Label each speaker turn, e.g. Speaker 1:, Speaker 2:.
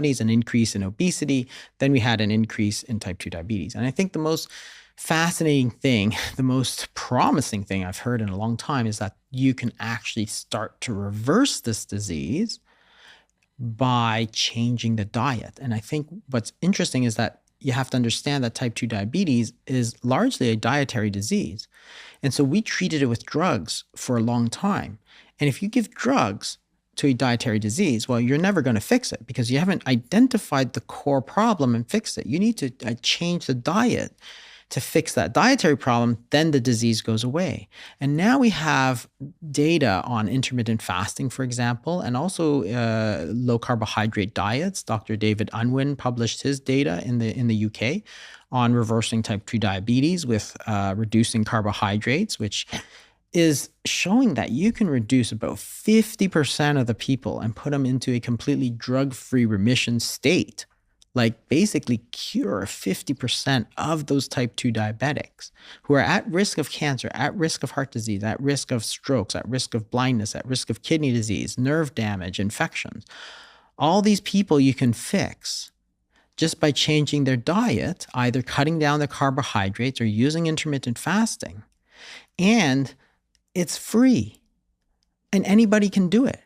Speaker 1: 1970s, an increase in obesity. Then we had an increase in type 2 diabetes. And I think the most fascinating thing, the most promising thing I've heard in a long time is that you can actually start to reverse this disease by changing the diet. And I think what's interesting is that you have to understand that type 2 diabetes is largely a dietary disease. And so we treated it with drugs for a long time. And if you give drugs to a dietary disease, well, you're never going to fix it because you haven't identified the core problem and fixed it. You need to change the diet to fix that dietary problem, then the disease goes away. And now we have data on intermittent fasting, for example, and also low carbohydrate diets. Dr. David Unwin published his data in the UK on reversing type 2 diabetes with reducing carbohydrates, which is showing that you can reduce about 50% of the people and put them into a completely drug-free remission state. Like basically cure 50% of those type 2 diabetics who are at risk of cancer, at risk of heart disease, at risk of strokes, at risk of blindness, at risk of kidney disease, nerve damage, infections. All these people you can fix just by changing their diet, either cutting down the carbohydrates or using intermittent fasting. And it's free. And anybody can do it.